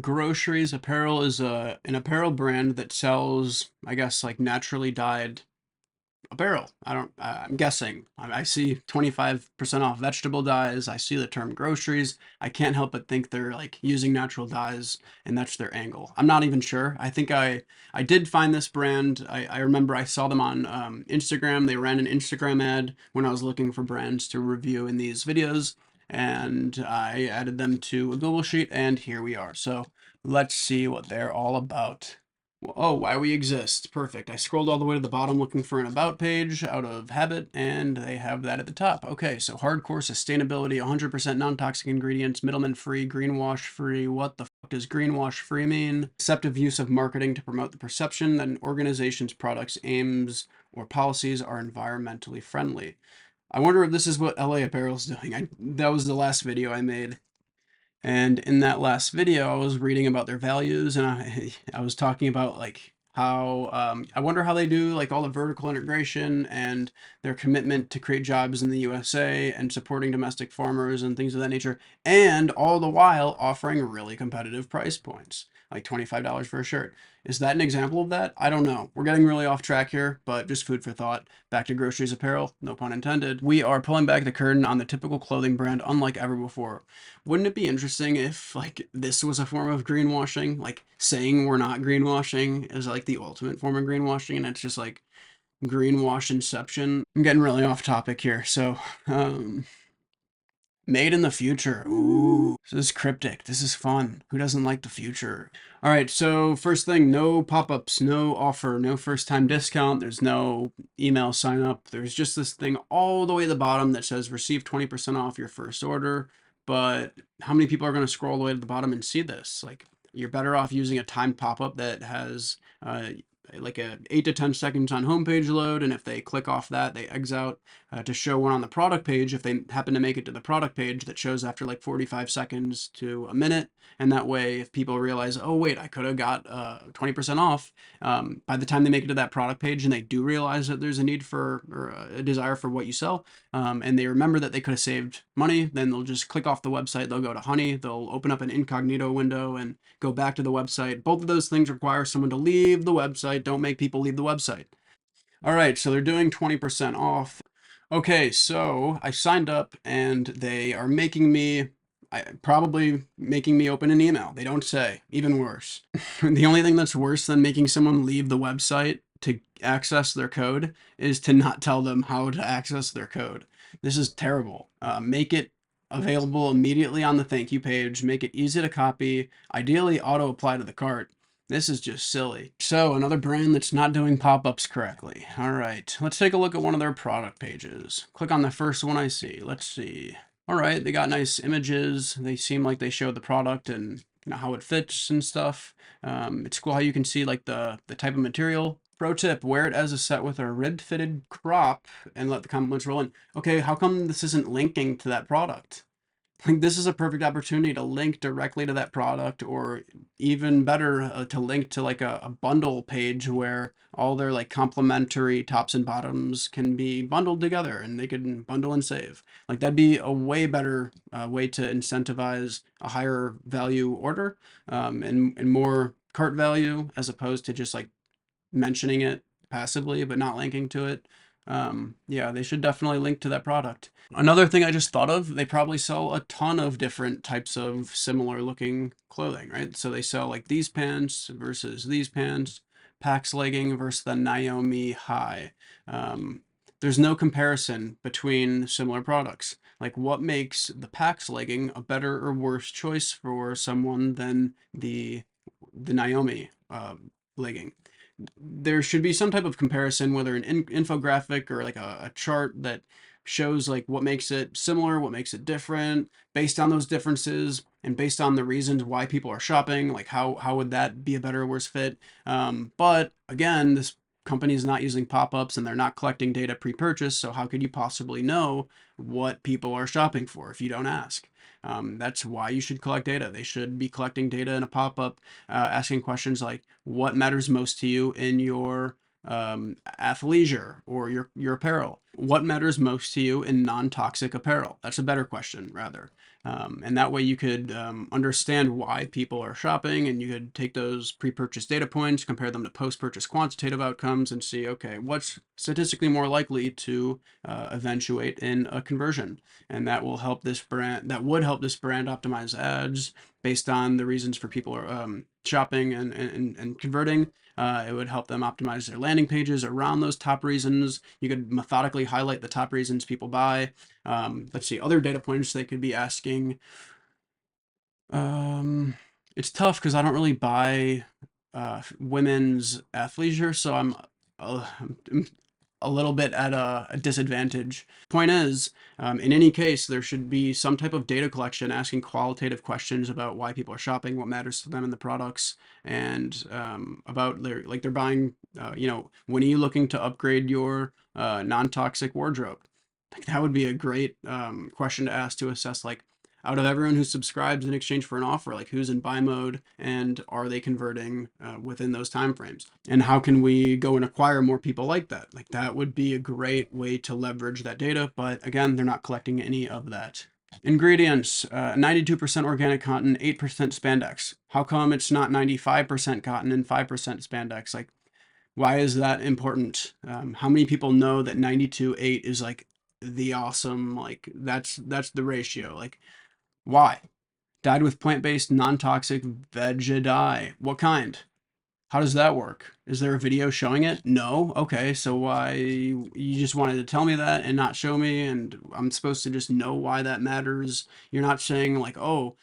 Groceries Apparel is an apparel brand that sells, I guess, like naturally dyed apparel. I'm guessing. I see 25% off vegetable dyes. I see the term groceries. I can't help but think they're like using natural dyes and that's their angle. I'm not even sure. I did find this brand. I remember I saw them on Instagram. They ran an Instagram ad when I was looking for brands to review in these videos. And I added them to a Google Sheet, and here we are. So let's see what they're all about. Oh, why we exist. Perfect. I scrolled all the way to the bottom looking for an about page out of habit, and they have that at the top. Okay, so hardcore sustainability, 100% non-toxic ingredients, middleman free, greenwash free. What the fuck does greenwash free mean? Deceptive use of marketing to promote the perception that an organization's products, aims, or policies are environmentally friendly. I wonder if this is what LA Apparel's doing. That was the last video I made. And in that last video, I was reading about their values, and I was talking about like how I wonder how they do like all the vertical integration and their commitment to create jobs in the USA and supporting domestic farmers and things of that nature, and all the while offering really competitive price points, like $25 for a shirt. Is that an example of that? I don't know. We're getting really off track here, but just food for thought. Back to Groceries Apparel, no pun intended. We are pulling back the curtain on the typical clothing brand unlike ever before. Wouldn't it be interesting if like this was a form of greenwashing? Like saying we're not greenwashing is like the ultimate form of greenwashing, and it's just like greenwash inception. I'm getting really off topic here. So, made in the future. Ooh, this is cryptic. This is fun. Who doesn't like the future? All right, so first thing, no pop-ups, no offer, no first-time discount. There's no email sign up. There's just this thing all the way at the bottom that says receive 20% off your first order. But how many people are going to scroll all the way to the bottom and see this? Like, you're better off using a timed pop-up that has like a 8 to 10 seconds on homepage load, and if they click off that, they exit out to show one on the product page if they happen to make it to the product page that shows after like 45 seconds to a minute. And that way, if people realize, oh, wait, I could have got 20% off, by the time they make it to that product page and they do realize that there's a need for or a desire for what you sell, and they remember that they could have saved money, then they'll just click off the website. They'll go to Honey, they'll open up an incognito window and go back to the website. Both of those things require someone to leave the website. Don't make people leave the website. All right, so they're doing 20% off. Okay, so I signed up and they are probably making me open an email. They don't say. Even worse. The only thing that's worse than making someone leave the website to access their code is to not tell them how to access their code. This is terrible. Make it available immediately on the thank you page. Make it easy to copy. Ideally, auto apply to the cart. This is just silly. So, another brand that's not doing pop-ups correctly. All right, let's take a look at one of their product pages. Click on the first one I see. Let's see. All right, they got nice images. They seem like they showed the product and how it fits and stuff. It's cool how you can see like the type of material. Pro tip, wear it as a set with a ribbed fitted crop and let the compliments roll in. Okay, how come this isn't linking to that product? Like this is a perfect opportunity to link directly to that product, or even better, to link to like a bundle page where all their like complementary tops and bottoms can be bundled together and they can bundle and save. Like that'd be a way better way to incentivize a higher value order, and more cart value, as opposed to just like mentioning it passively but not linking to it. Yeah, they should definitely link to that product. Another thing I just thought of, they probably sell a ton of different types of similar looking clothing, right? So they sell like these pants versus these pants, Pax legging versus the Naomi high. There's no comparison between similar products. Like what makes the Pax legging a better or worse choice for someone than the Naomi legging? There should be some type of comparison, whether an infographic or like a chart that shows like what makes it similar, what makes it different, based on those differences and based on the reasons why people are shopping. Like how would that be a better or worse fit? But again, this company is not using pop-ups and they're not collecting data pre-purchase, so how could you possibly know what people are shopping for if you don't ask? That's why you should collect data. They should be collecting data in a pop-up, asking questions like, what matters most to you in your athleisure or your apparel? What matters most to you in non-toxic apparel? That's a better question, rather. And that way you could understand why people are shopping, and you could take those pre-purchase data points, compare them to post-purchase quantitative outcomes, and see, okay, what's statistically more likely to eventuate in a conversion. And that will help this brand, that would help this brand optimize ads based on the reasons for people are shopping and converting. It would help them optimize their landing pages around those top reasons. You could methodically highlight the top reasons people buy. Let's see, other data points they could be asking. Um, it's tough because I don't really buy women's athleisure, so I'm a little bit at a disadvantage. Point is, in any case, there should be some type of data collection asking qualitative questions about why people are shopping, what matters to them in the products, and about their like they're buying. When are you looking to upgrade your non-toxic wardrobe? Like that would be a great question to ask to assess like out of everyone who subscribes in exchange for an offer, like who's in buy mode and are they converting within those timeframes? And how can we go and acquire more people like that? Like that would be a great way to leverage that data. But again, they're not collecting any of that. Ingredients 92% organic cotton, 8% spandex. How come it's not 95% cotton and 5% spandex? Like, why is that important? How many people know that 92-8 is like the awesome, like that's the ratio? Like, why? Dyed with plant-based, non-toxic veggie dye. What kind? How does that work? Is there a video showing it? No. Okay, so why you just wanted to tell me that and not show me, and I'm supposed to just know why that matters? You're not saying like, oh,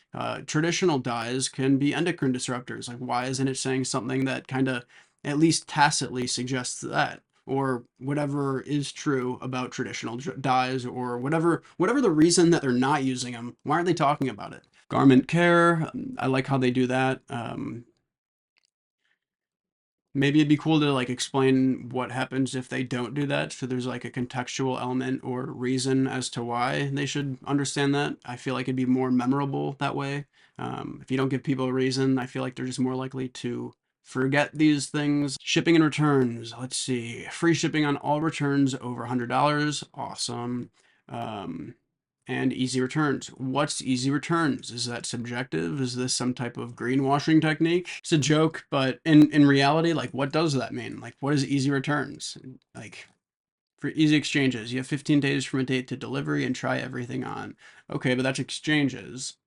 traditional dyes can be endocrine disruptors. Like, why isn't it saying something that kind of at least tacitly suggests that? Or whatever is true about traditional dyes, or whatever the reason that they're not using them. Why aren't they talking about it? Garment care, I like how they do that. Maybe it'd be cool to like explain what happens if they don't do that. So there's like a contextual element or reason as to why they should understand that. I feel like it'd be more memorable that way. If you don't give people a reason, I feel like they're just more likely to forget these things. Shipping and returns. Let's see. Free shipping on all returns over $100. Awesome. Um, and easy returns. What's easy returns? Is that subjective? Is this some type of greenwashing technique? It's a joke, but in reality, like what does that mean? Like what is easy returns? Like for easy exchanges, you have 15 days from a date to delivery and try everything on. Okay, but that's exchanges.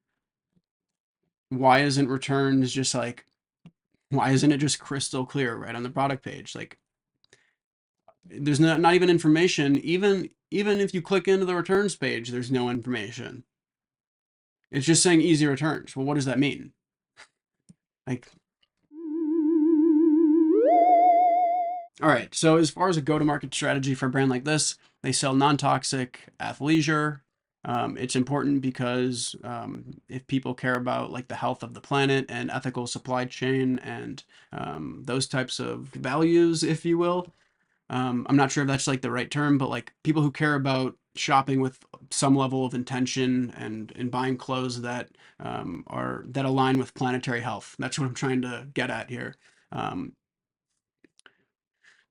Why isn't returns just like why isn't it just crystal clear right on the product page? Like there's not even information. Even if you click into the returns page, there's no information. It's just saying easy returns. Well, what does that mean? Like, all right. So as far as a go-to-market strategy for a brand like this, they sell non-toxic athleisure. It's important because if people care about like the health of the planet and ethical supply chain and those types of values, if you will, I'm not sure if that's like the right term, but like people who care about shopping with some level of intention and buying clothes that are that align with planetary health. That's what I'm trying to get at here. Um,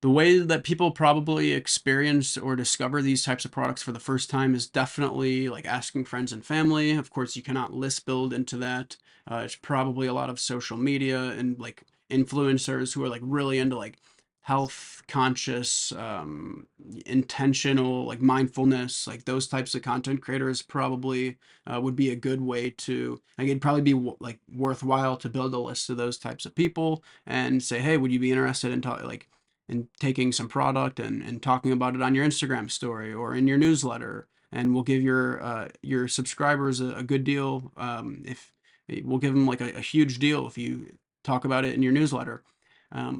the way that people probably experience or discover these types of products for the first time is definitely like asking friends and family. Of course, you cannot list build into that. It's probably a lot of social media and like influencers who are like really into like health conscious, intentional, like mindfulness, like those types of content creators probably would be a good way to like it'd probably be like worthwhile to build a list of those types of people and say, hey, would you be interested in like and taking some product and talking about it on your Instagram story or in your newsletter, and we'll give your subscribers a good deal. If we'll give them like a huge deal if you talk about it in your newsletter.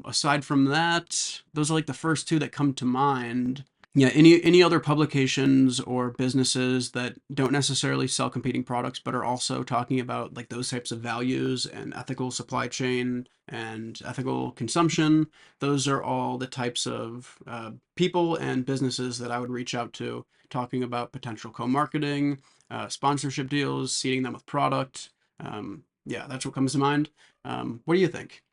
Aside from that, those are like the first two that come to mind. Yeah, any other publications or businesses that don't necessarily sell competing products but are also talking about like those types of values and ethical supply chain and ethical consumption, those are all the types of people and businesses that I would reach out to talking about potential co-marketing, sponsorship deals, seeding them with product. Yeah, that's what comes to mind. What do you think?